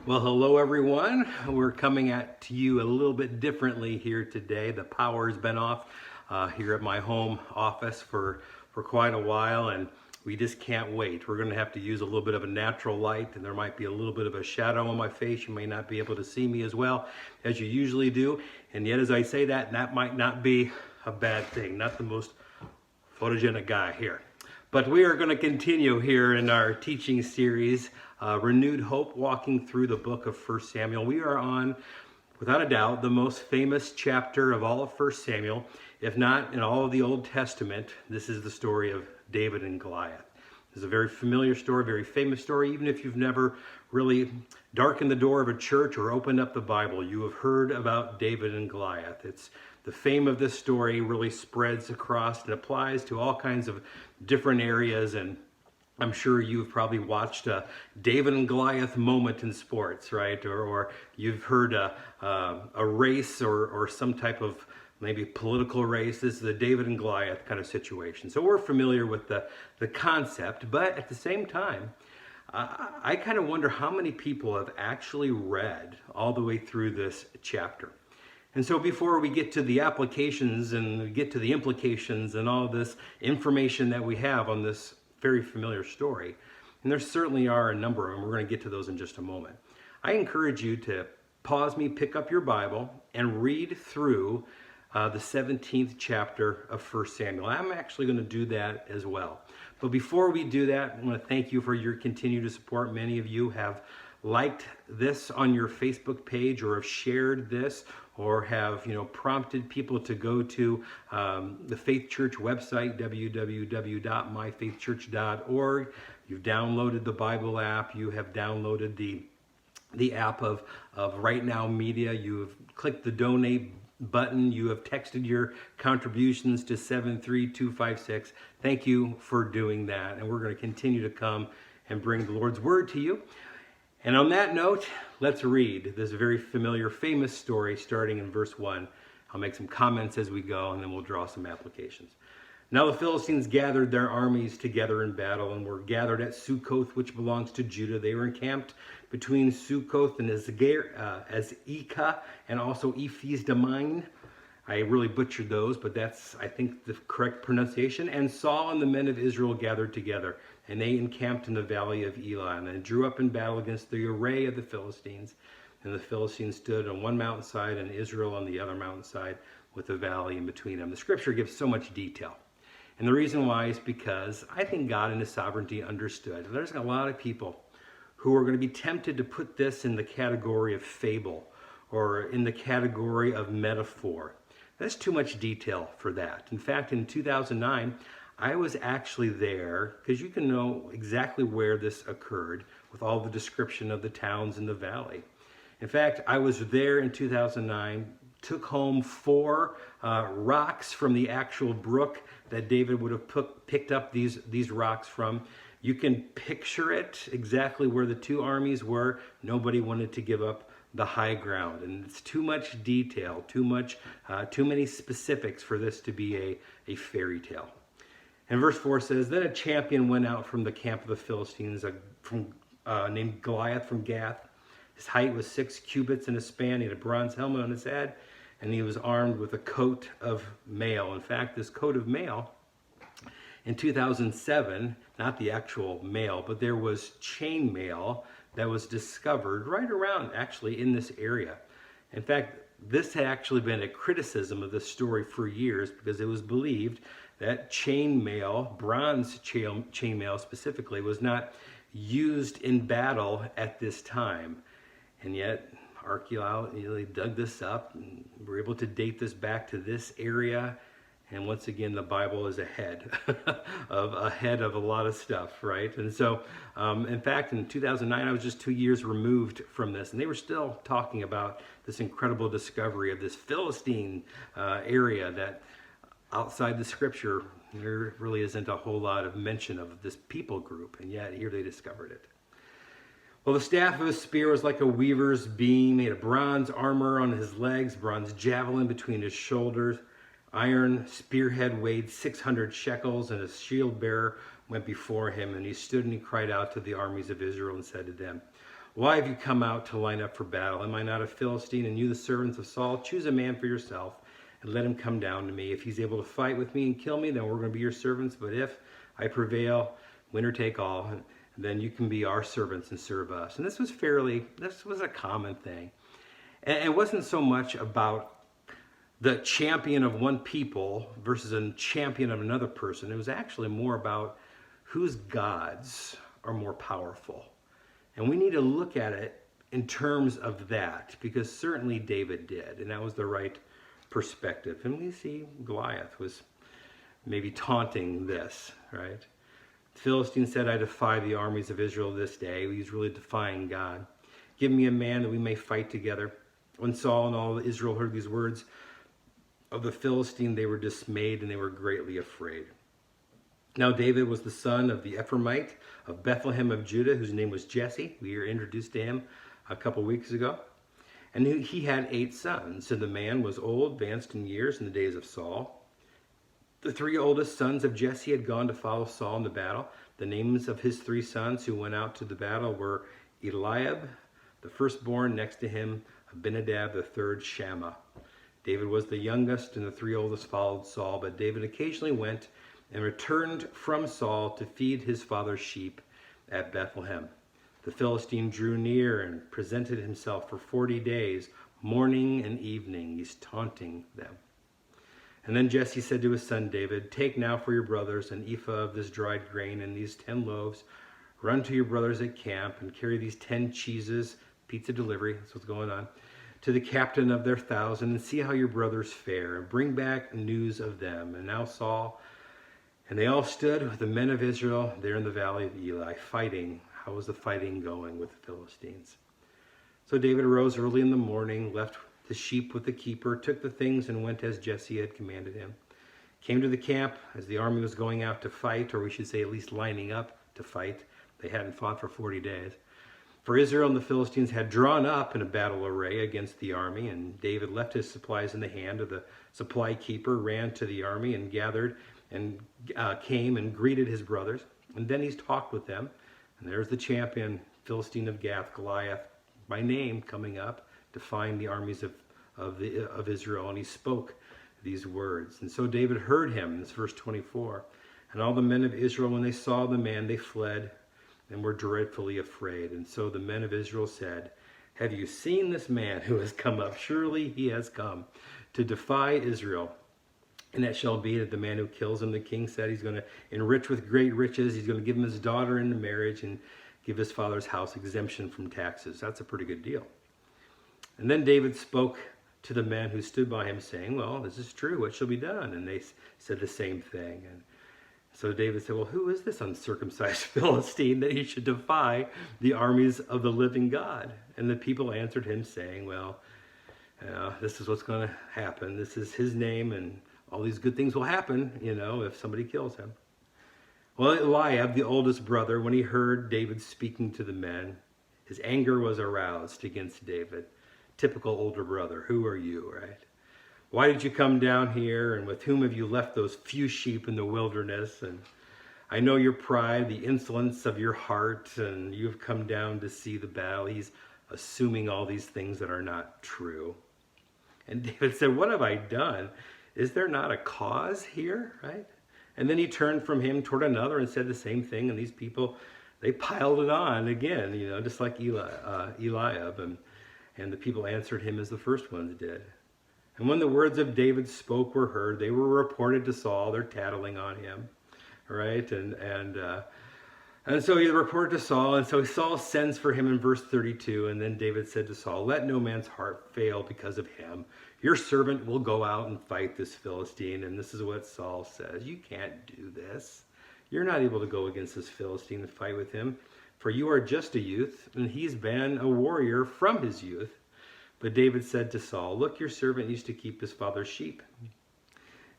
Well, hello everyone. We're coming to you a little bit differently here today. The power's been off here at my home office for quite a while, and we just can't wait. We're going to have to use a little bit of a natural light, and there might be a little bit of a shadow on my face. You may not be able to see me as well as you usually do, and yet as I say that, that might not be a bad thing. Not the most photogenic guy here. But we are going to continue here in our teaching series, Renewed Hope, walking through the book of 1 Samuel. We are on, without a doubt, the most famous chapter of all of 1 Samuel, if not in all of the Old Testament. This is the story of David and Goliath. It's a very familiar story, very famous story. Even if you've never really darkened the door of a church or opened up the Bible, you have heard about David and Goliath. The fame of this story really spreads across and applies to all kinds of different areas, and I'm sure you've probably watched a David and Goliath moment in sports, right? Or you've heard a race or some type of maybe political race. This is a David and Goliath kind of situation. So we're familiar with the concept, but at the same time, I kind of wonder how many people have actually read all the way through this chapter. And so before we get to the applications and we get to the implications and all this information that we have on this very familiar story, and there certainly are a number of them, we're going to get to those in just a moment. I encourage you to pause me, pick up your Bible, and read through the 17th chapter of 1 Samuel. I'm actually going to do that as well. But before we do that, I want to thank you for your continued support. Many of you have liked this on your Facebook page or have shared this or have prompted people to go to the Faith Church website, www.myfaithchurch.org. You've downloaded the Bible app. You have downloaded the app of Right Now Media. You have clicked the donate button. You have texted your contributions to 73256. Thank you for doing that. And we're going to continue to come and bring the Lord's Word to you. And on that note, let's read this very familiar, famous story starting in verse 1. I'll make some comments as we go, and then we'll draw some applications. Now the Philistines gathered their armies together in battle and were gathered at Sukkoth, which belongs to Judah. They were encamped between Sukkoth and Azekah and also Ephes Damine. I really butchered those, but that's, I think, the correct pronunciation. And Saul and the men of Israel gathered together, and they encamped in the valley of Elah, and they drew up in battle against the array of the Philistines. And the Philistines stood on one mountainside and Israel on the other mountainside with a valley in between them. The scripture gives so much detail. And the reason why is because I think God in his sovereignty understood. There's a lot of people who are going to be tempted to put this in the category of fable or in the category of metaphor. That's too much detail for that. In fact, in 2009, I was actually there, because you can know exactly where this occurred with all the description of the towns in the valley. In fact, I was there in 2009, took home 4 rocks from the actual brook that David would have picked up these rocks from. You can picture it exactly where the two armies were. Nobody wanted to give up the high ground, and it's too much detail, too many specifics for this to be a fairy tale. And verse 4 says, Then a champion went out from the camp of the Philistines, named Goliath from Gath. His height was 6 cubits and a span. He had a bronze helmet on his head, and he was armed with a coat of mail. In fact, this coat of mail, in 2007, not the actual mail, but there was chain mail that was discovered right around, actually, in this area. In fact, this had actually been a criticism of this story for years because it was believed that chain mail, bronze chain mail specifically, was not used in battle at this time. And yet, archaeology dug this up and were able to date this back to this area. And once again, the Bible is ahead of a lot of stuff, right? And so, in fact, in 2009, I was just 2 years removed from this, and they were still talking about this incredible discovery of this Philistine area that outside the scripture, there really isn't a whole lot of mention of this people group, and yet here they discovered it. Well, the staff of his spear was like a weaver's beam. He had a bronze armor on his legs, bronze javelin between his shoulders. Iron spearhead weighed 600 shekels, and his shield bearer went before him. And he stood and he cried out to the armies of Israel and said to them, Why have you come out to line up for battle? Am I not a Philistine? And you, the servants of Saul, choose a man for yourself and let him come down to me. If he's able to fight with me and kill me, then we're going to be your servants. But if I prevail, winner take all, then you can be our servants and serve us. And this was a common thing. And it wasn't so much about the champion of one people versus a champion of another person. It was actually more about whose gods are more powerful. And we need to look at it in terms of that, because certainly David did, and that was the right perspective. And we see Goliath was maybe taunting this, right? The Philistine said, I defy the armies of Israel this day. He's really defying God. Give me a man that we may fight together. When Saul and all of Israel heard these words of the Philistine, they were dismayed and they were greatly afraid. Now David was the son of the Ephraimite of Bethlehem of Judah, whose name was Jesse. We were introduced to him a couple weeks ago. And he had 8 sons, and the man was old, advanced in years in the days of Saul. The 3 oldest sons of Jesse had gone to follow Saul in the battle. The names of his 3 sons who went out to the battle were Eliab, the firstborn, next to him Abinadab, the third Shammah. David was the youngest, and the 3 oldest followed Saul, but David occasionally went and returned from Saul to feed his father's sheep at Bethlehem. The Philistine drew near and presented himself for 40 days, morning and evening. He's taunting them. And then Jesse said to his son David, take now for your brothers an ephah of this dried grain and these 10 loaves. Run to your brothers at camp and carry these 10 cheeses, pizza delivery, that's what's going on, to the captain of their 1,000, and see how your brothers fare, and bring back news of them. And now Saul and they all stood with the men of Israel there in the valley of Eli, fighting. How was the fighting going with the Philistines? So David arose early in the morning, left the sheep with the keeper, took the things, and went as Jesse had commanded him. Came to the camp as the army was going out to fight, or we should say at least lining up to fight. They hadn't fought for 40 days. For Israel and the Philistines had drawn up in a battle array against the army, and David left his supplies in the hand of the supply keeper, ran to the army and gathered and came and greeted his brothers. And then he's talked with them. And there's the champion, Philistine of Gath, Goliath, by name, coming up to find the armies of Israel. And he spoke these words. And so David heard him, this verse 24. And all the men of Israel, when they saw the man, they fled and were dreadfully afraid. And so the men of Israel said, have you seen this man who has come up? Surely he has come to defy Israel. And it shall be that the man who kills him, the king said, he's going to enrich with great riches. He's going to give him his daughter into marriage and give his father's house exemption from taxes. That's a pretty good deal. And then David spoke to the men who stood by him, saying, well, this is true. What shall be done? And they said the same thing. And so David said, well, who is this uncircumcised Philistine that he should defy the armies of the living God? And the people answered him, saying, well, this is what's going to happen. This is his name, and all these good things will happen, if somebody kills him. Well, Eliab, the oldest brother, when he heard David speaking to the men, his anger was aroused against David. Typical older brother. Who are you, right? Why did you come down here, and with whom have you left those few sheep in the wilderness? And I know your pride, the insolence of your heart, and you have come down to see the battle. He's assuming all these things that are not true. And David said, what have I done? Is there not a cause here, right? And then he turned from him toward another and said the same thing. And these people, they piled it on again, just like Eliab. And the people answered him as the first ones did. And when the words of David spoke were heard, they were reported to Saul. They're tattling on him, right? And so he reported to Saul. And so Saul sends for him in verse 32. And then David said to Saul, let no man's heart fail because of him. Your servant will go out and fight this Philistine. And this is what Saul says. You can't do this. You're not able to go against this Philistine and fight with him. For you are just a youth, and he's been a warrior from his youth. But David said to Saul, look, your servant used to keep his father's sheep.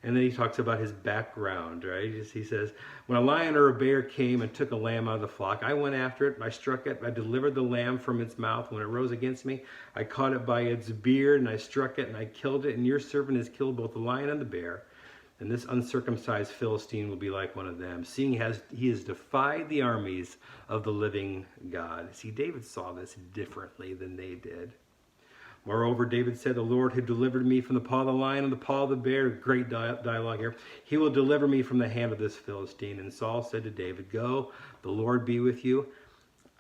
And then he talks about his background, right? He says, when a lion or a bear came and took a lamb out of the flock, I went after it, I struck it, I delivered the lamb from its mouth. When it rose against me, I caught it by its beard, and I struck it, and I killed it. And your servant has killed both the lion and the bear. and this uncircumcised Philistine will be like one of them, seeing he has defied the armies of the living God. See, David saw this differently than they did. Moreover, David said, the Lord had delivered me from the paw of the lion and the paw of the bear. Great dialogue here. He will deliver me from the hand of this Philistine. And Saul said to David, go, the Lord be with you.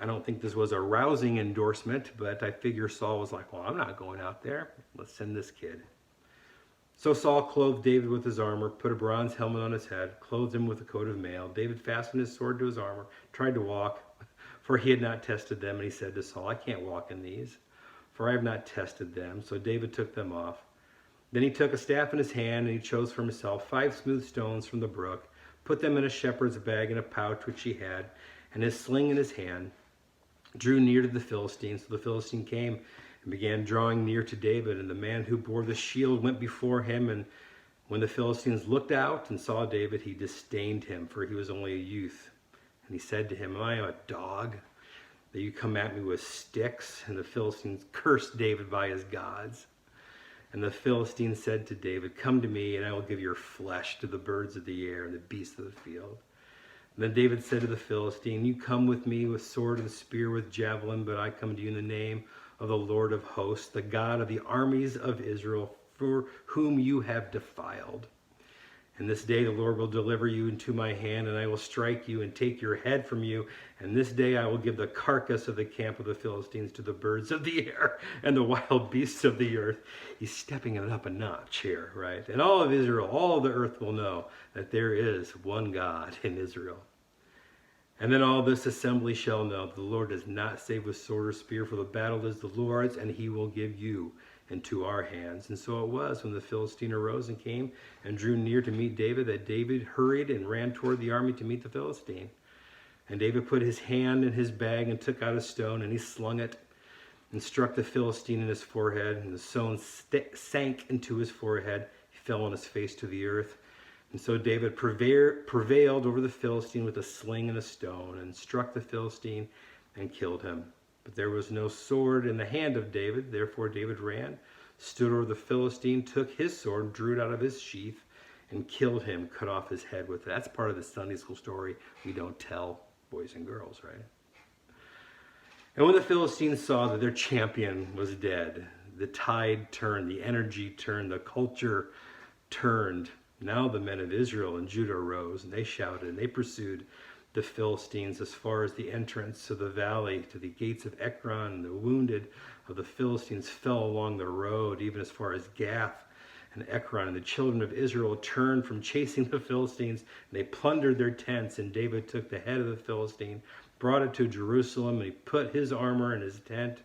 I don't think this was a rousing endorsement, but I figure Saul was like, well, I'm not going out there. Let's send this kid. So Saul clothed David with his armor, put a bronze helmet on his head, clothed him with a coat of mail. David fastened his sword to his armor, tried to walk, for he had not tested them. And he said to Saul, I can't walk in these, for I have not tested them. So David took them off. Then he took a staff in his hand, and he chose for himself 5 smooth stones from the brook, put them in a shepherd's bag in a pouch which he had, and his sling in his hand, drew near to the Philistine. So the Philistine came and began drawing near to David, and the man who bore the shield went before him. And when the Philistines looked out and saw David, he disdained him, for he was only a youth. And he said to him, am I a dog, that you come at me with sticks? And the Philistines cursed David by his gods. And the Philistine said to David, come to me, and I will give your flesh to the birds of the air and the beasts of the field. And then David said to the Philistine, you come with me with sword and spear, with javelin, but I come to you in the name of the Lord of hosts, the God of the armies of Israel, for whom you have defiled. And this day the Lord will deliver you into my hand, and I will strike you and take your head from you. And this day I will give the carcass of the camp of the Philistines to the birds of the air and the wild beasts of the earth. He's stepping it up a notch here, right? And all of Israel, all of the earth will know that there is one God in Israel. And then all this assembly shall know that the Lord does not save with sword or spear, for the battle is the Lord's, and he will give you into our hands. And so it was, when the Philistine arose and came and drew near to meet David, that David hurried and ran toward the army to meet the Philistine. And David put his hand in his bag and took out a stone, and he slung it and struck the Philistine in his forehead. And the stone sank into his forehead. He fell on his face to the earth. And so David prevailed over the Philistine with a sling and a stone, and struck the Philistine and killed him. But there was no sword in the hand of David. Therefore David ran, stood over the Philistine, took his sword, drew it out of his sheath, and killed him, cut off his head with it. That's part of the Sunday school story we don't tell boys and girls, right? And when the Philistines saw that their champion was dead, the tide turned, the energy turned, the culture turned. Now the men of Israel and Judah arose, and they shouted, and they pursued the Philistines as far as the entrance to the valley, to the gates of Ekron. And the wounded of the Philistines fell along the road, even as far as Gath and Ekron. And the children of Israel turned from chasing the Philistines, and they plundered their tents. And David took the head of the Philistine, brought it to Jerusalem, and he put his armor in his tent.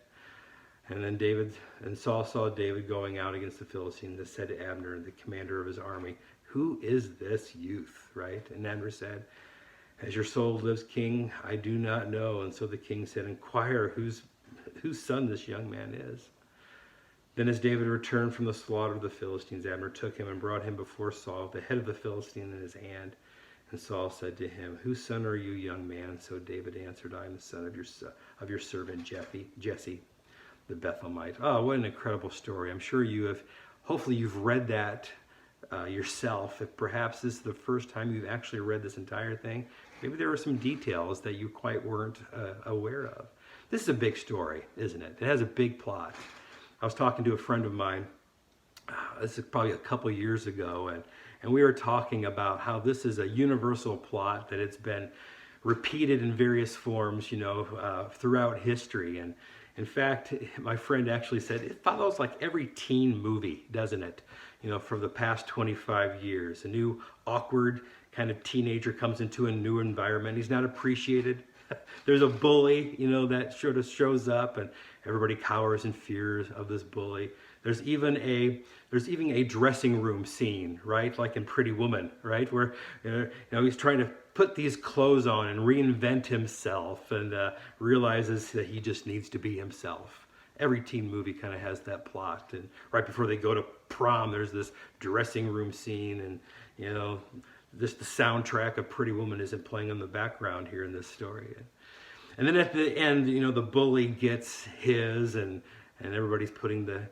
And then Saul saw David going out against the Philistines, and said to Abner, the commander of his army, who is this youth, right? And Abner said, as your soul lives, king, I do not know. And so the king said, inquire whose son this young man is. Then as David returned from the slaughter of the Philistines, Abner took him and brought him before Saul, the head of the Philistine in his hand. And Saul said to him, whose son are you, young man? So David answered, I am the son of your servant Jesse, the Bethlehemite. Oh, what an incredible story. I'm sure hopefully you've read that yourself. If perhaps this is the first time you've actually read this entire thing, maybe there were some details that you quite weren't aware of. This is a big story, isn't it? It has a big plot. I was talking to a friend of mine, this is probably a couple years ago, and we were talking about how this is a universal plot, that it's been repeated in various forms, throughout history. And in fact, my friend actually said, it follows like every teen movie, doesn't it? For the past 25 years. A new awkward kind of teenager comes into a new environment. He's not appreciated. There's a bully, that sort of shows up, and everybody cowers in fear of this bully. There's even a dressing room scene, right? Like in Pretty Woman, right? Where he's trying to put these clothes on and reinvent himself, and realizes that he just needs to be himself. Every teen movie kind of has that plot. And right before they go to prom, there's this dressing room scene, and just the soundtrack of Pretty Woman isn't playing in the background here in this story. And then at the end, the bully gets his, and everybody's putting the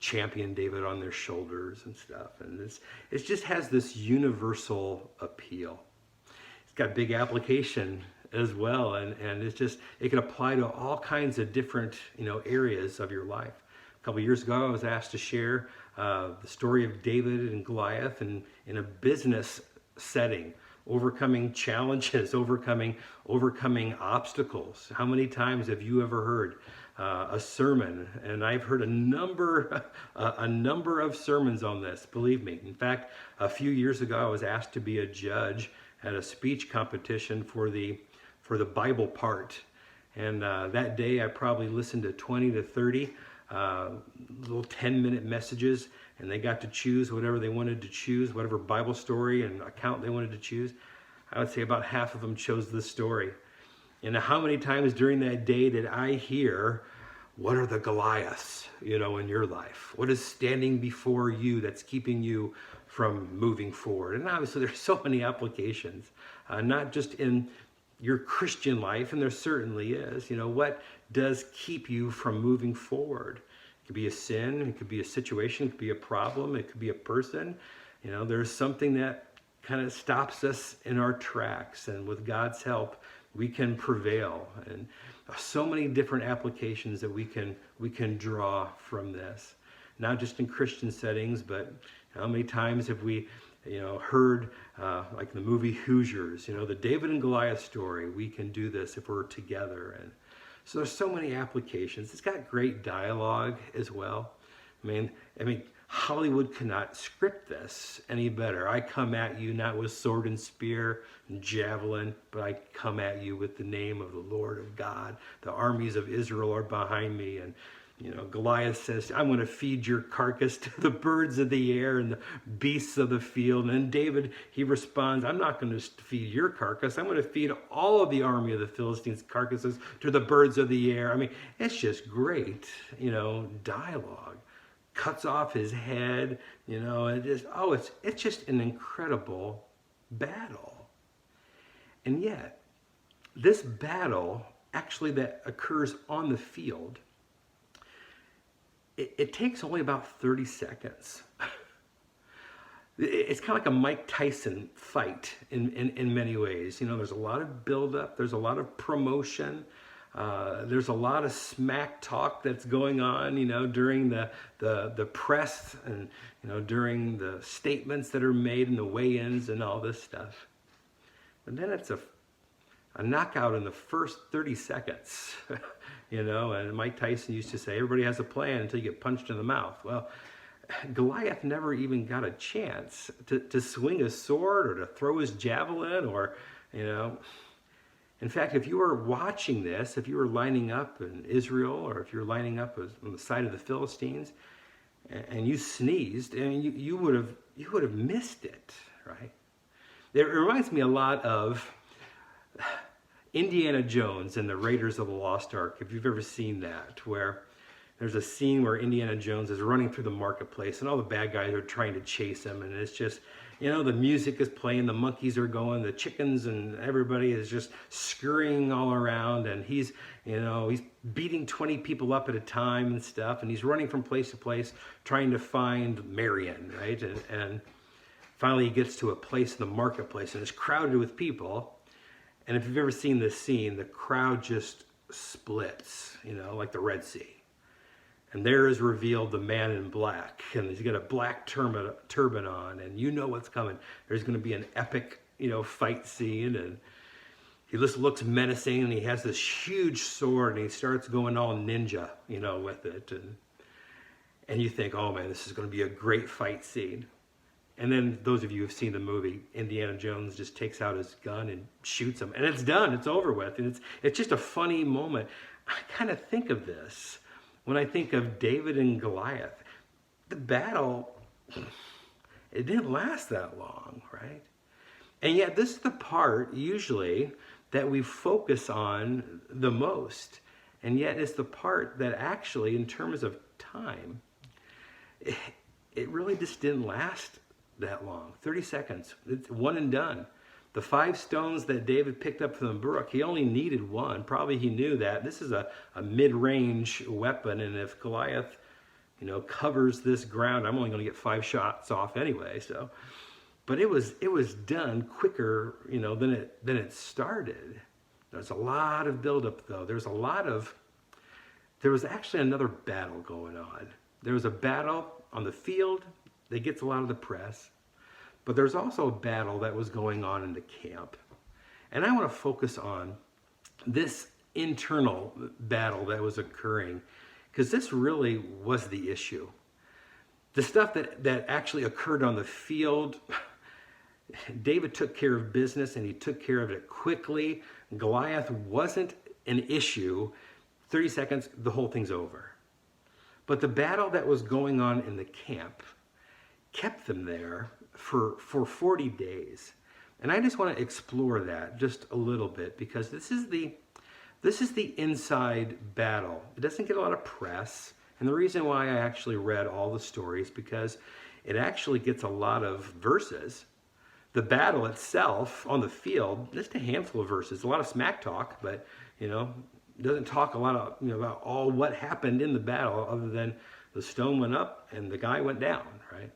champion David on their shoulders and stuff. And it just has this universal appeal. It's got big application as well, and it can apply to all kinds of different areas of your life. A couple years ago, I was asked to share the story of David and Goliath in a business setting, overcoming challenges, overcoming obstacles. How many times have you ever heard a sermon? And I've heard a number of sermons on this, believe me. In fact, a few years ago, I was asked to be a judge at a speech competition for the Bible part. And that day, I probably listened to 20 to 30 little 10-minute messages, and they got to choose whatever they wanted to choose, whatever Bible story and account they wanted to choose. I would say about half of them chose this story. And how many times during that day did I hear, what are the Goliaths, in your life? What is standing before you that's keeping you from moving forward? And obviously there's so many applications, not just in your Christian life, and there certainly is. What does keep you from moving forward? It could be a sin, it could be a situation, it could be a problem, it could be a person. There's something that kind of stops us in our tracks, and with God's help, we can prevail. And so many different applications that we can draw from this, not just in Christian settings, but how many times have we heard like the movie Hoosiers, the David and Goliath story. We can do this if we're together. And so there's so many applications. It's got great dialogue as well. I mean, Hollywood cannot script this any better. I come at you not with sword and spear and javelin, but I come at you with the name of the Lord of God. The armies of Israel are behind me. And Goliath says, I'm going to feed your carcass to the birds of the air and the beasts of the field. And David, he responds, I'm not going to feed your carcass. I'm going to feed all of the army of the Philistines' carcasses to the birds of the air. I mean, it's just great, dialogue. Cuts off his head, and it's just an incredible battle. And yet, this battle actually that occurs on the field, it takes only about 30 seconds. It's kind of like a Mike Tyson fight in many ways. There's a lot of buildup, there's a lot of promotion, there's a lot of smack talk that's going on, during the press and, during the statements that are made and the weigh-ins and all this stuff. And then it's a knockout in the first 30 seconds. And Mike Tyson used to say, everybody has a plan until you get punched in the mouth. Well, Goliath never even got a chance to swing his sword or to throw his javelin or, In fact, if you were watching this, if you were lining up in Israel or if you're lining up on the side of the Philistines and you sneezed, and you would have missed it, right? It reminds me a lot of Indiana Jones and the Raiders of the Lost Ark, if you've ever seen that, where there's a scene where Indiana Jones is running through the marketplace and all the bad guys are trying to chase him, and it's just, the music is playing, the monkeys are going, the chickens and everybody is just scurrying all around, and he's beating 20 people up at a time and stuff, and he's running from place to place trying to find Marion, right? And finally he gets to a place in the marketplace and it's crowded with people. And if you've ever seen this scene, the crowd just splits, like the Red Sea. And there is revealed the man in black, and he's got a black turban on, and you know what's coming. There's going to be an epic, fight scene, and he just looks menacing, and he has this huge sword, and he starts going all ninja, with it. And you think, oh man, this is going to be a great fight scene. And then those of you who've seen the movie, Indiana Jones just takes out his gun and shoots him. And it's done. It's over with. And it's just a funny moment. I kind of think of this when I think of David and Goliath. The battle, it didn't last that long, right? And yet this is the part, usually, that we focus on the most. And yet it's the part that actually, in terms of time, it really just didn't last that long. 30 seconds. It's one and done. The 5 stones that David picked up from the brook, he only needed one. Probably he knew that this is a mid-range weapon, and if Goliath, covers this ground. I'm only going to get 5 shots off anyway. So, but it was done quicker, than it started. There's a lot of buildup, though. There was actually another battle going on. There was a battle on the field that gets a lot of the press, but there's also a battle that was going on in the camp. And I want to focus on this internal battle that was occurring, because this really was the issue. The stuff that actually occurred on the field, David took care of business, and he took care of it quickly. Goliath wasn't an issue. 30 seconds, the whole thing's over. But the battle that was going on in the camp kept them there for 40 days. And I just want to explore that just a little bit, because this is the inside battle. It doesn't get a lot of press. And the reason why I actually read all the stories, because it actually gets a lot of verses. The battle itself on the field, just a handful of verses, a lot of smack talk, but it doesn't talk a lot of about all what happened in the battle, other than the stone went up and the guy went down, right?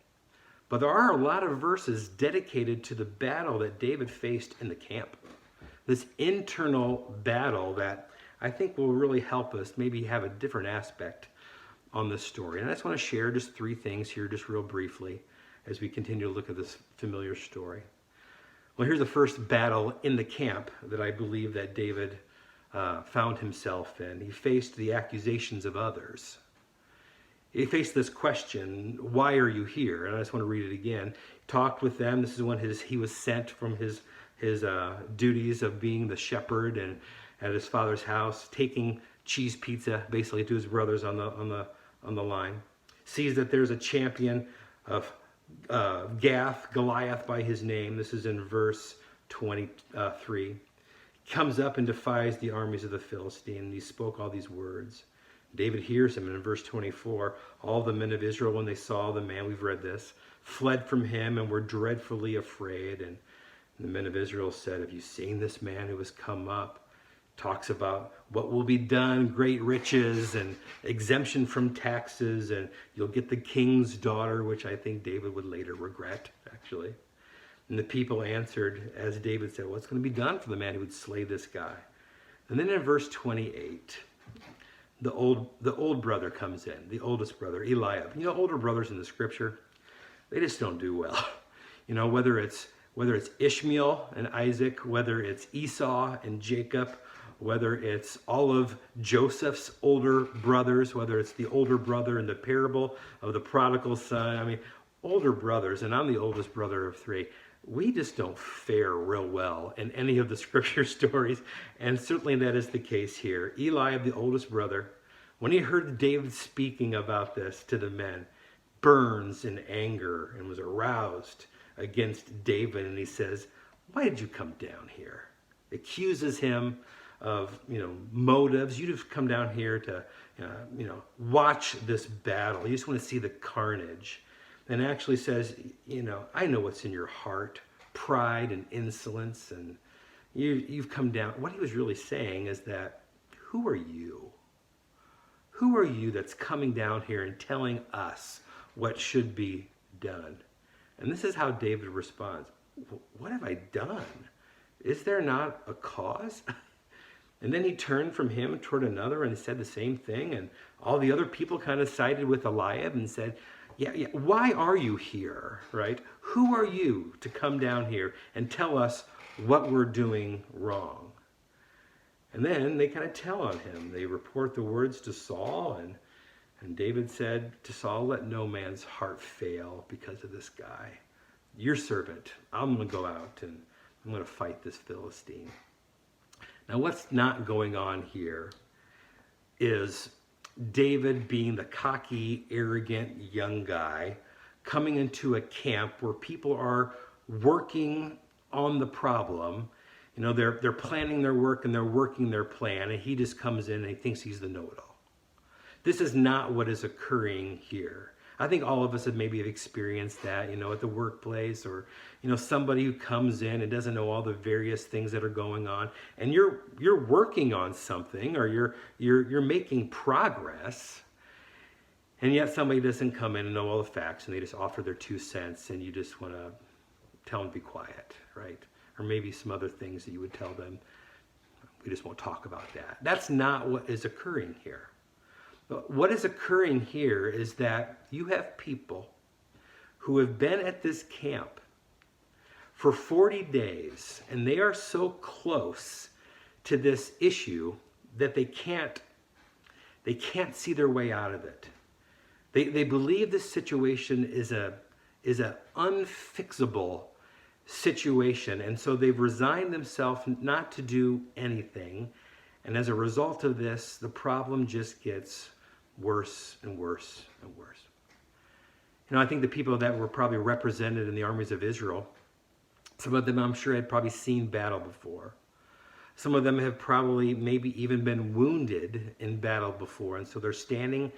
But there are a lot of verses dedicated to the battle that David faced in the camp. This internal battle that I think will really help us maybe have a different aspect on this story. And I just want to share just 3 things here, just real briefly, as we continue to look at this familiar story. Well, here's the first battle in the camp that I believe that David found himself in. He faced the accusations of others. He faced this question, why are you here? And I just want to read it again. Talked with them. This is when he was sent from his duties of being the shepherd and at his father's house, taking cheese pizza basically to his brothers on the line. Sees that there's a champion of Goliath by his name. This is in verse 23. Comes up and defies the armies of the Philistine. And he spoke all these words. David hears him, and in verse 24, all the men of Israel, when they saw the man, we've read this, fled from him and were dreadfully afraid. And the men of Israel said, have you seen this man who has come up? Talks about what will be done, great riches and exemption from taxes, and you'll get the king's daughter, which I think David would later regret, actually. And the people answered, as David said, what's going to be done for the man who would slay this guy? And then in verse 28, the old brother comes in, the oldest brother, Eliab. Older brothers in the scripture, they just don't do well. Whether it's Ishmael and Isaac, whether it's Esau and Jacob, whether it's all of Joseph's older brothers, whether it's the older brother in the parable of the prodigal son. Older brothers, and I'm the oldest brother of 3. We just don't fare real well in any of the scripture stories, and certainly that is the case here. Eliab, the oldest brother, when he heard David speaking about this to the men, burns in anger and was aroused against David, and he says, why did you come down here? Accuses him of motives. You just come down here to watch this battle. You just want to see the carnage. And actually says, I know what's in your heart, pride and insolence, and you've come down. What he was really saying is that, who are you? Who are you that's coming down here and telling us what should be done? And this is how David responds. What have I done? Is there not a cause? And then he turned from him toward another and said the same thing. And all the other people kind of sided with Eliab and said, yeah, why are you here, right? Who are you to come down here and tell us what we're doing wrong? And then they kind of tell on him. They report the words to Saul, and David said to Saul, let no man's heart fail because of this guy. Your servant, I'm going to go out and I'm going to fight this Philistine. Now, what's not going on here is David being the cocky, arrogant young guy coming into a camp where people are working on the problem. They're planning their work and they're working their plan, and he just comes in and he thinks he's the know-it-all. This is not what is occurring here. I think all of us have maybe experienced that, at the workplace, or, somebody who comes in and doesn't know all the various things that are going on, and you're working on something, or you're making progress, And yet somebody doesn't come in and know all the facts, and they just offer their 2 cents, and you just want to tell them to be quiet, right? Or maybe some other things that you would tell them, we just won't talk about that. That's not what is occurring here. But what is occurring here is that you have people who have been at this camp for 40 days, and they are so close to this issue that they can't see their way out of it. They believe this situation is a unfixable situation, and so they've resigned themselves not to do anything, and as a result of this, the problem just gets worse and worse and worse. I think the people that were probably represented in the armies of Israel, some of them I'm sure had probably seen battle before. Some of them have probably maybe even been wounded in battle before, and so they're standing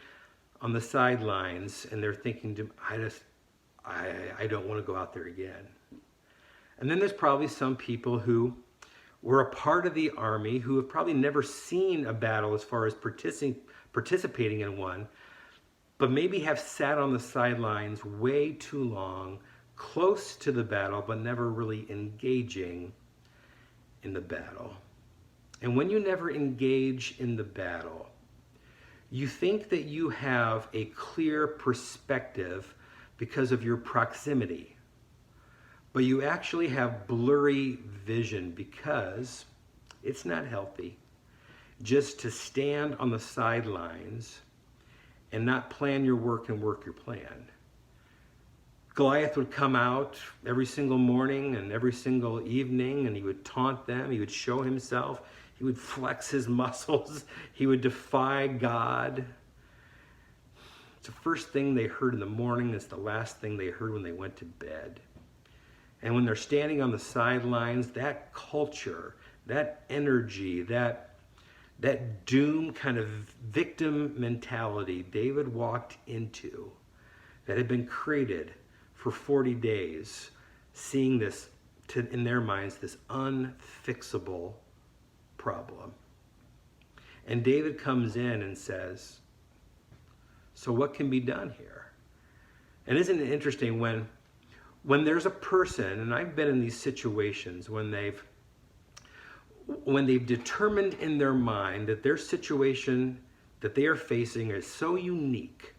on the sidelines and they're thinking, I don't want to go out there again. And then there's probably some people who were a part of the army who have probably never seen a battle as far as participating in one, but maybe have sat on the sidelines way too long, close to the battle, but never really engaging in the battle. And when you never engage in the battle, you think that you have a clear perspective because of your proximity, but you actually have blurry vision because it's not healthy just to stand on the sidelines and not plan your work and work your plan. Goliath would come out every single morning and every single evening, and he would taunt them, he would show himself, he would flex his muscles, he would defy God. It's the first thing they heard in the morning, it's the last thing they heard when they went to bed. And when they're standing on the sidelines, that culture, that energy, that doom kind of victim mentality David walked into that had been created for 40 days, seeing this, in their minds, this unfixable problem. And David comes in and says, so what can be done here? And isn't it interesting when there's a person, and I've been in these situations, when they've determined in their mind that their situation that they are facing is so unique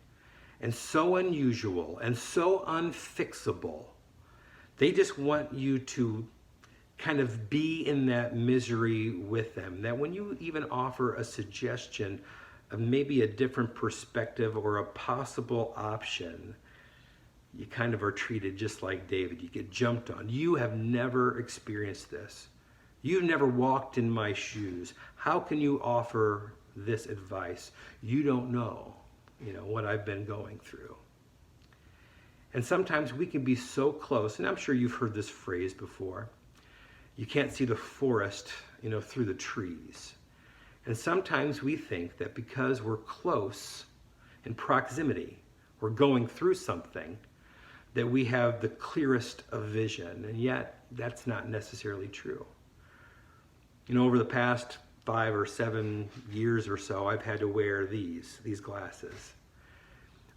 and so unusual and so unfixable, they just want you to kind of be in that misery with them. That when you even offer a suggestion of maybe a different perspective or a possible option, you kind of are treated just like David. You get jumped on. You have never experienced this. You've never walked in my shoes. How can you offer this advice? You don't know, what I've been going through. And sometimes we can be so close, and I'm sure you've heard this phrase before. You can't see the forest, through the trees. And sometimes we think that because we're close in proximity, we're going through something, that we have the clearest of vision. And yet, that's not necessarily true. Over the past 5 or 7 years or so, I've had to wear these glasses.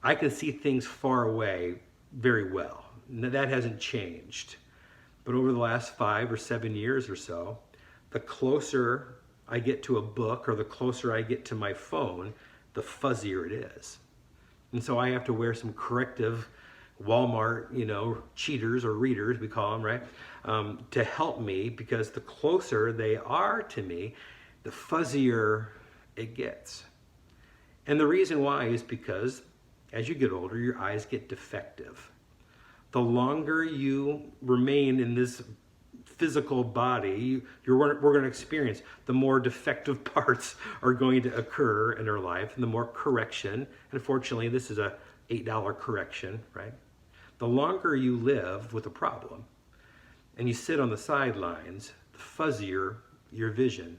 I can see things far away very well. That hasn't changed. But over the last 5 or 7 years or so, the closer I get to a book or the closer I get to my phone, the fuzzier it is. And so I have to wear some corrective Walmart, cheaters or readers, we call them, right? To help me, because the closer they are to me, the fuzzier it gets. And the reason why is because as you get older, your eyes get defective. The longer you remain in this physical body we're going to experience, the more defective parts are going to occur in our life, and the more correction, and unfortunately this is a $8 correction, right? The longer you live with a problem and you sit on the sidelines, the fuzzier your vision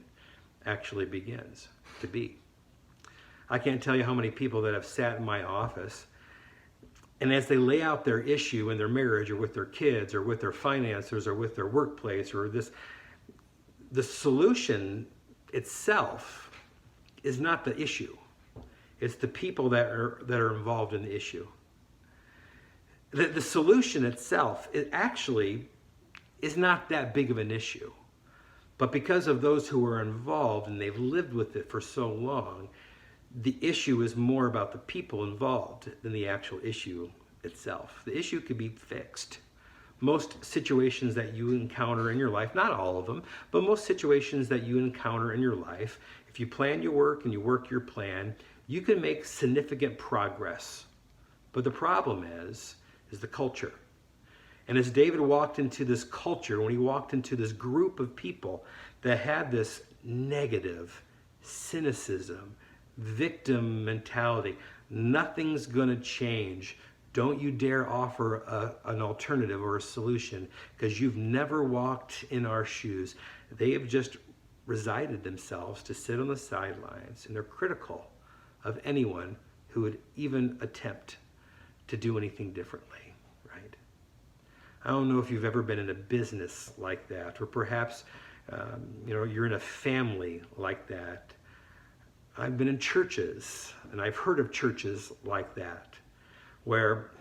actually begins to be. I can't tell you how many people that have sat in my office, and as they lay out their issue in their marriage or with their kids or with their finances or with their workplace or the solution itself is not the issue. It's the people that are involved in the issue. The solution itself, it actually is not that big of an issue. But because of those who are involved and they've lived with it for so long, the issue is more about the people involved than the actual issue itself. The issue could be fixed. Most situations that you encounter in your life, not all of them, but most situations that you encounter in your life, if you plan your work and you work your plan, you can make significant progress. But the problem is the culture. And as David walked into this culture, when he walked into this group of people that had this negative cynicism, victim mentality, nothing's going to change. Don't you dare offer an alternative or a solution because you've never walked in our shoes. They have just resided themselves to sit on the sidelines, and they're critical of anyone who would even attempt to do anything differently, right? I don't know if you've ever been in a business like that, or perhaps you're in a family like that. I've been in churches, and I've heard of churches like that, where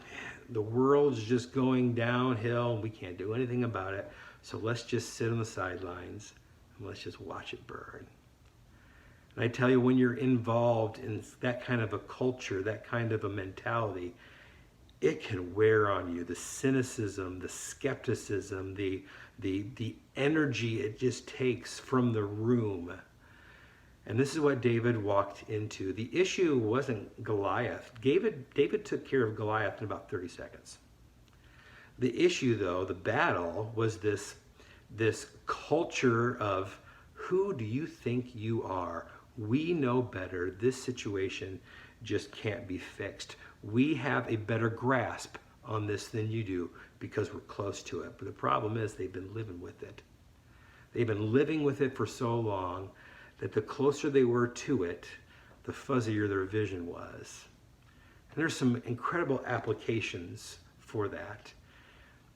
the world's just going downhill and we can't do anything about it. So let's just sit on the sidelines and let's just watch it burn. And I tell you, when you're involved in that kind of a culture, that kind of a mentality, it can wear on you. The cynicism, the skepticism, the energy it just takes from the room. And this is what David walked into. The issue wasn't Goliath. David took care of Goliath in about 30 seconds. The issue, though, the battle, was this culture of, who do you think you are? We know better. This situation just can't be fixed. We have a better grasp on this than you do because we're close to it. But the problem is they've been living with it. They've been living with it for so long that the closer they were to it, the fuzzier their vision was. And there's some incredible applications for that.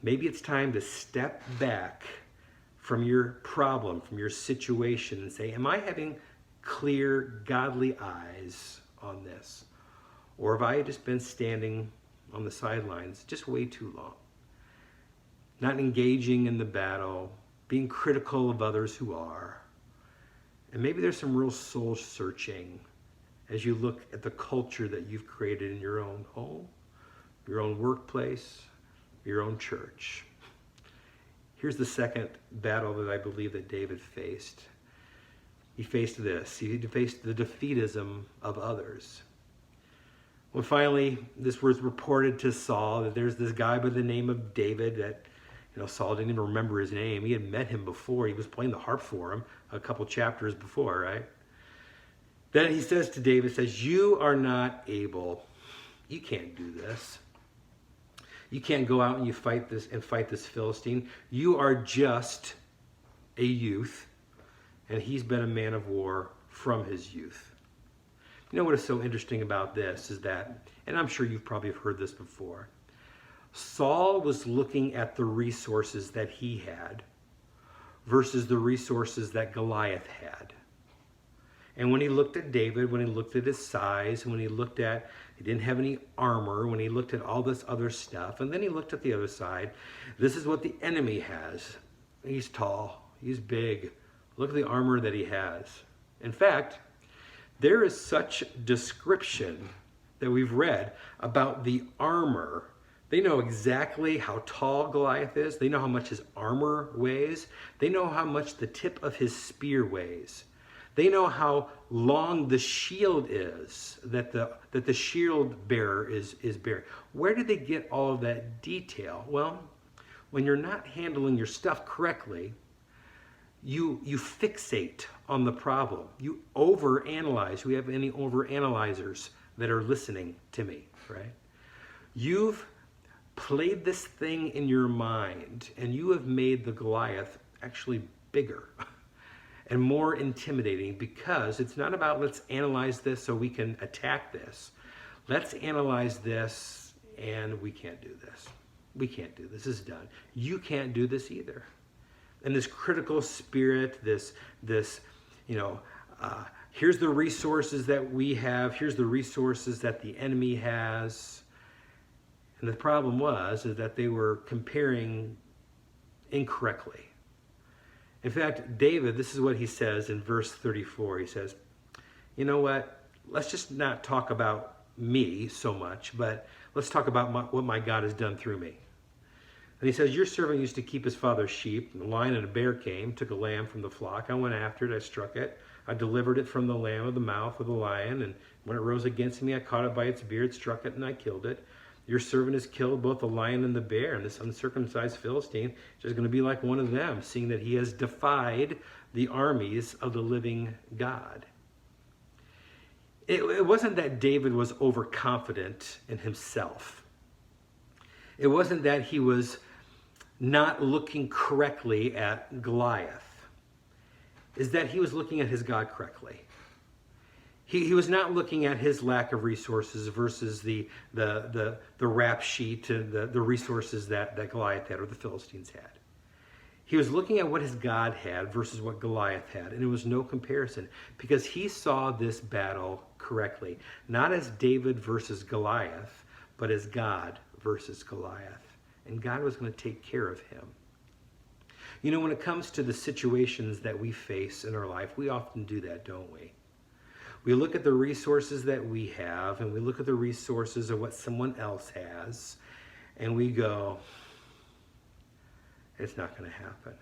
Maybe it's time to step back from your problem, from your situation, and say, am I having clear, godly eyes on this? Or have I just been standing on the sidelines just way too long? Not engaging in the battle, being critical of others who are. And maybe there's some real soul searching as you look at the culture that you've created in your own home, your own workplace, your own church. Here's the second battle that I believe that David faced. He faced this. He faced the defeatism of others. When finally this was reported to Saul that there's this guy by the name of David that, Saul didn't even remember his name. He had met him before. He was playing the harp for him a couple chapters before, right? Then he says to David, you are not able. You can't do this. You can't go out and you fight this Philistine. You are just a youth, and he's been a man of war from his youth. You know what is so interesting about this is that, and I'm sure you've probably heard this before, Saul was looking at the resources that he had versus the resources that Goliath had. And when he looked at David, when he looked at his size, when he didn't have any armor, when he looked at all this other stuff, and then he looked at the other side, this is what the enemy has. He's tall, he's big. Look at the armor that he has. In fact, there is such description that we've read about the armor. They know exactly how tall Goliath is. They know how much his armor weighs. They know how much the tip of his spear weighs. They know how long the shield is that the shield bearer is bearing. Where did they get all of that detail? Well, when you're not handling your stuff correctly, you fixate on the problem. You overanalyze. We have any overanalyzers that are listening to me, right? You've played this thing in your mind, and you have made the Goliath actually bigger and more intimidating, because it's not about let's analyze this so we can attack this. Let's analyze this, and we can't do this. We can't do this. This is done. You can't do this either. And this critical spirit, this Here's the resources that we have. Here's the resources that the enemy has. And the problem is that they were comparing incorrectly. In fact, David, this is what he says in verse 34. He says, you know what? Let's just not talk about me so much, but let's talk about what my God has done through me. And he says, your servant used to keep his father's sheep, and a lion and a bear came, took a lamb from the flock. I went after it, I struck it. I delivered it from the lamb of the mouth of the lion, and when it rose against me, I caught it by its beard, struck it, and I killed it. Your servant has killed both the lion and the bear, and this uncircumcised Philistine is just going to be like one of them, seeing that he has defied the armies of the living God. It wasn't that David was overconfident in himself. It wasn't that he was not looking correctly at Goliath. Is that he was looking at his God correctly. He was not looking at his lack of resources versus the rap sheet and the resources that Goliath had or the Philistines had. He was looking at what his God had versus what Goliath had, and it was no comparison because he saw this battle correctly, not as David versus Goliath, but as God versus Goliath, and God was going to take care of him. You know, when it comes to the situations that we face in our life, we often do that, don't we? We look at the resources that we have, and we look at the resources of what someone else has, and we go, it's not going to happen.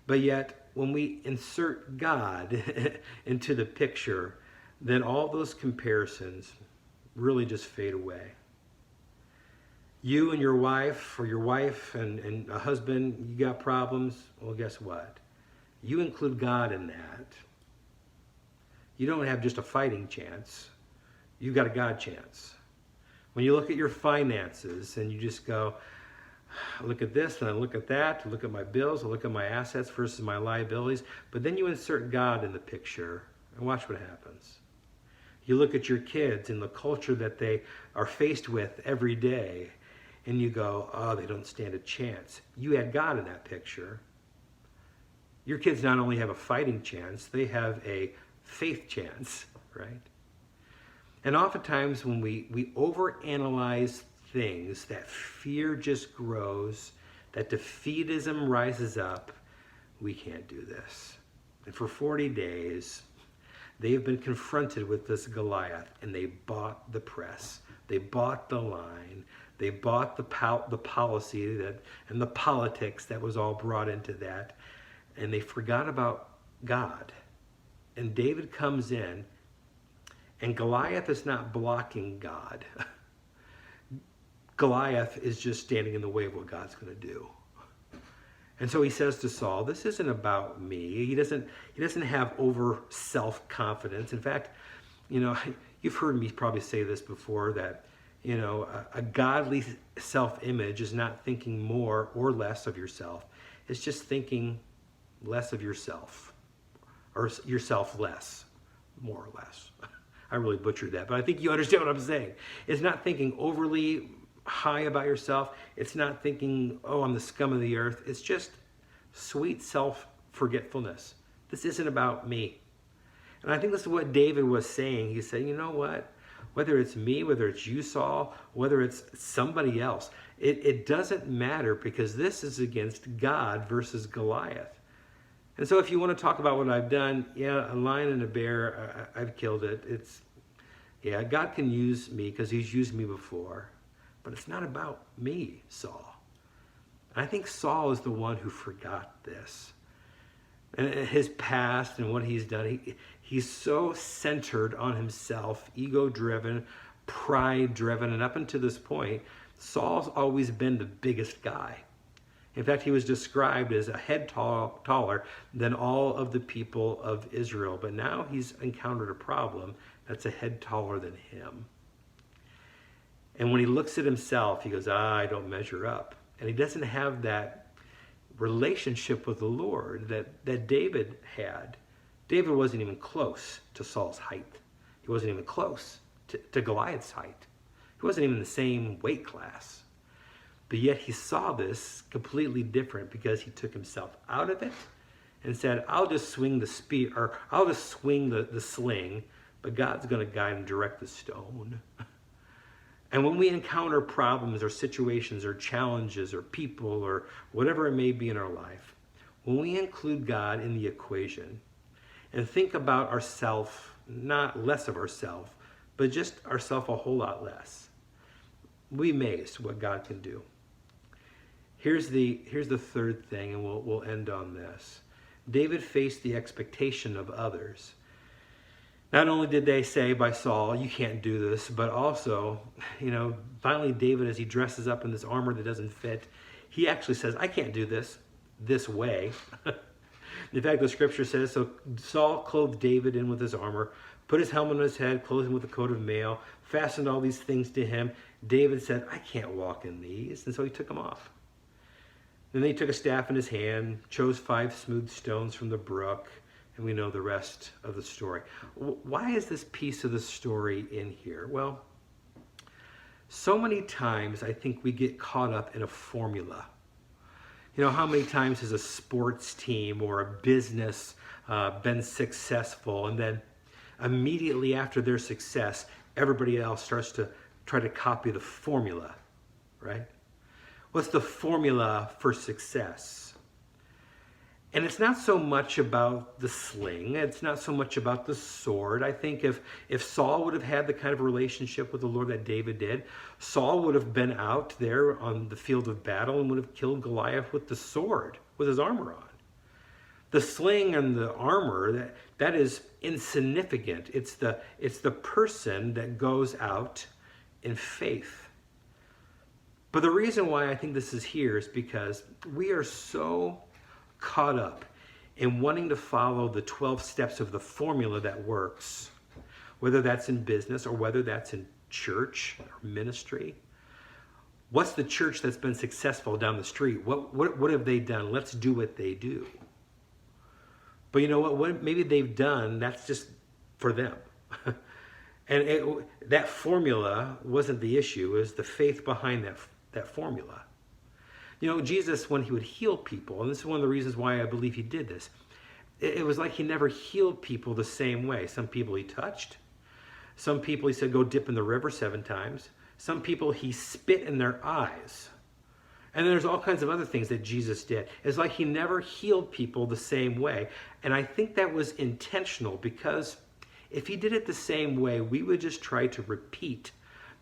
But yet, when we insert God into the picture, then all those comparisons really just fade away. You and your wife, or your wife and a husband, you got problems. Well, guess what? You include God in that. You don't have just a fighting chance. You've got a God chance. When you look at your finances and you just go, I look at this and I look at that, I look at my bills, I look at my assets versus my liabilities, but then you insert God in the picture and watch what happens. You look at your kids and the culture that they are faced with every day, and you go, oh, they don't stand a chance. You add God in that picture. Your kids not only have a fighting chance, they have a faith chance, right? And oftentimes when we overanalyze things, that fear just grows, that defeatism rises up, we can't do this. And for 40 days, they've been confronted with this Goliath, and they bought the press. They bought the line. They bought the policy and the politics that was all brought into that. And they forgot about God. And David comes in, and Goliath is not blocking God. Goliath is just standing in the way of what God's going to do. And so he says to Saul, this isn't about me. He doesn't have over self-confidence. In fact, you know, you've heard me probably say this before, that, you know, a godly self-image is not thinking more or less of yourself. It's just thinking less of yourself, or yourself less, more or less. I really butchered that, but I think you understand what I'm saying. It's not thinking overly high about yourself. It's not thinking, oh, I'm the scum of the earth. It's just sweet self-forgetfulness. This isn't about me. And I think this is what David was saying. He said, you know what? Whether it's me, whether it's you, Saul, whether it's somebody else, it doesn't matter, because this is against God versus Goliath. And so if you want to talk about what I've done, yeah, a lion and a bear, I've killed it. Yeah, God can use me because he's used me before. But it's not about me, Saul. And I think Saul is the one who forgot this. And his past and what he's done, he's so centered on himself, ego-driven, pride-driven. And up until this point, Saul's always been the biggest guy. In fact, he was described as a head taller than all of the people of Israel. But now he's encountered a problem that's a head taller than him. And when he looks at himself, he goes, I don't measure up. And he doesn't have that relationship with the Lord that David had. David wasn't even close to Saul's height. He wasn't even close to Goliath's height. He wasn't even in the same weight class. But yet he saw this completely different, because he took himself out of it and said, I'll just swing the spear, or I'll just swing the sling, but God's going to guide and direct the stone. And when we encounter problems or situations or challenges or people or whatever it may be in our life, when we include God in the equation and think about ourselves, not less of ourselves, but just ourselves a whole lot less, we amazed what God can do. Here's the third thing, and we'll end on this. David faced the expectation of others. Not only did they say by Saul, you can't do this, but also, finally David, as he dresses up in this armor that doesn't fit, he actually says, I can't do this way. In fact, the scripture says, so Saul clothed David in with his armor, put his helmet on his head, clothed him with a coat of mail, fastened all these things to him. David said, I can't walk in these. And so he took them off. Then he took a staff in his hand, chose 5 smooth stones from the brook, and we know the rest of the story. Why is this piece of the story in here? Well, so many times I think we get caught up in a formula. How many times has a sports team or a business been successful, and then immediately after their success, everybody else starts to try to copy the formula, right? What's the formula for success? And it's not so much about the sling. It's not so much about the sword. I think if Saul would have had the kind of relationship with the Lord that David did, Saul would have been out there on the field of battle and would have killed Goliath with the sword, with his armor on. The sling and the armor, that is insignificant. It's the person that goes out in faith. But the reason why I think this is here is because we are so caught up in wanting to follow the 12 steps of the formula that works, whether that's in business or whether that's in church or ministry. What's the church that's been successful down the street? What have they done? Let's do what they do. But you know what maybe they've done, that's just for them. And that formula wasn't the issue. It was the faith behind that formula. Jesus, when he would heal people, and this is one of the reasons why I believe he did this, it was like he never healed people the same way. Some people he touched. Some people he said, go dip in the river 7 times. Some people he spit in their eyes. And then there's all kinds of other things that Jesus did. It's like he never healed people the same way. And I think that was intentional, because if he did it the same way, we would just try to repeat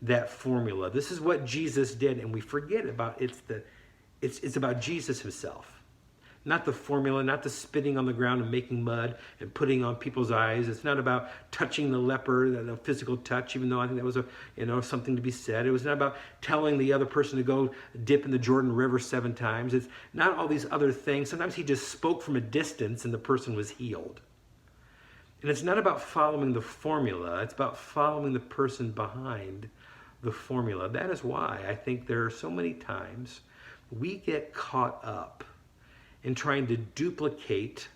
that formula. This is what Jesus did, and we forget about it's about Jesus himself. Not the formula, not the spitting on the ground and making mud and putting on people's eyes. It's not about touching the leper, the physical touch, even though I think that was something to be said. It was not about telling the other person to go dip in the Jordan River 7 times. It's not all these other things. Sometimes he just spoke from a distance and the person was healed. And it's not about following the formula. It's about following the person behind the formula. That is why I think there are so many times we get caught up in trying to duplicate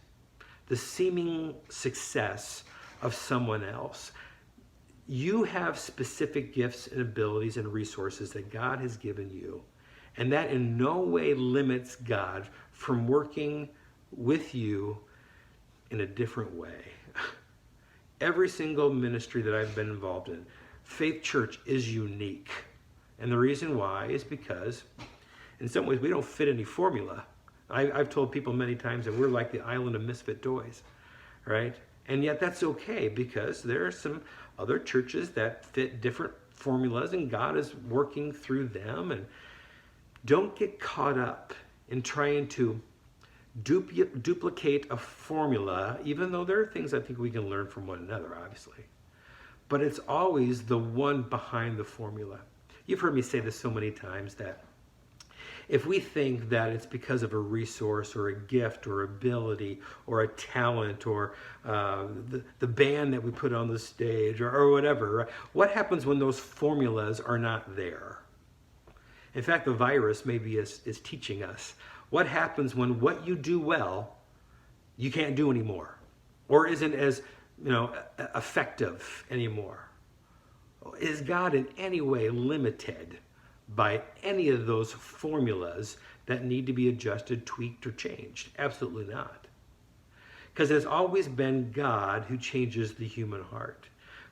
the seeming success of someone else. You have specific gifts and abilities and resources that God has given you, and that in no way limits God from working with you in a different way. Every single ministry that I've been involved in, Faith Church is unique. And the reason why is because in some ways we don't fit any formula. I've told people many times that we're like the island of misfit toys, right? And yet that's okay, because there are some other churches that fit different formulas and God is working through them. And don't get caught up in trying to duplicate a formula, even though there are things I think we can learn from one another, obviously. But it's always the one behind the formula. You've heard me say this so many times that if we think that it's because of a resource or a gift or ability or a talent or the band that we put on the stage or whatever, right? What happens when those formulas are not there? In fact, the virus maybe is teaching us. What happens when what you do well, you can't do anymore, or isn't as effective anymore? Is God in any way limited by any of those formulas that need to be adjusted, tweaked, or changed? Absolutely not. Because it has always been God who changes the human heart.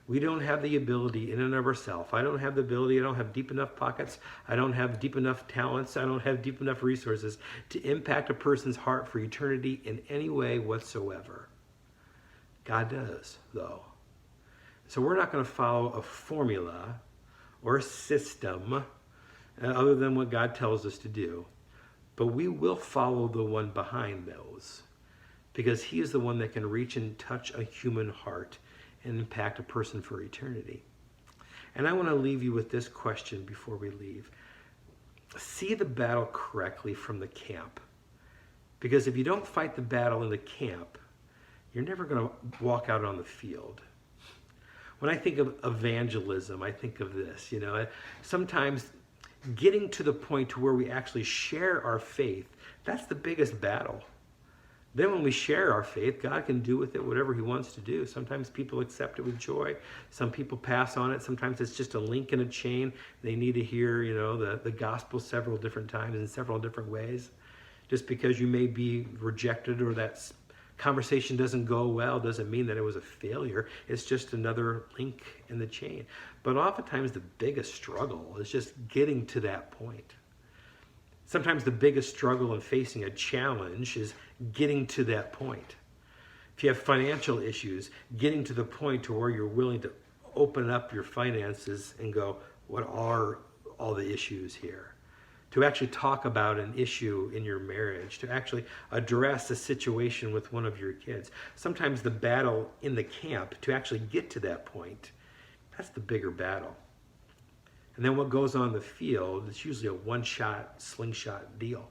We don't have the ability in and of ourselves. I don't have the ability. I don't have deep enough pockets. I don't have deep enough talents. I don't have deep enough resources to impact a person's heart for eternity in any way whatsoever. God does, though. So we're not going to follow a formula or a system other than what God tells us to do. But we will follow the one behind those, because he is the one that can reach and touch a human heart and impact a person for eternity. And I want to leave you with this question before we leave. See the battle correctly from the camp. Because if you don't fight the battle in the camp, you're never going to walk out on the field. When I think of evangelism, I think of this. Sometimes getting to the point to where we actually share our faith, that's the biggest battle. Then when we share our faith, God can do with it whatever he wants to do. Sometimes people accept it with joy. Some people pass on it. Sometimes it's just a link in a chain. They need to hear, the gospel several different times in several different ways. Just because you may be rejected or that conversation doesn't go well doesn't mean that it was a failure. It's just another link in the chain. But oftentimes the biggest struggle is just getting to that point. Sometimes the biggest struggle in facing a challenge is getting to that point. If you have financial issues, getting to the point to where you're willing to open up your finances and go, what are all the issues here? To actually talk about an issue in your marriage, to actually address a situation with one of your kids. Sometimes the battle in the camp, to actually get to that point, that's the bigger battle. And then what goes on the field is usually a one-shot, slingshot deal.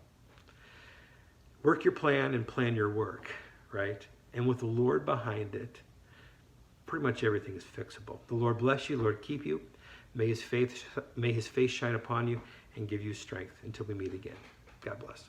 Work your plan and plan your work, right? And with the Lord behind it, pretty much everything is fixable. The Lord bless you. Lord keep you. May his face shine upon you and give you strength until we meet again. God bless.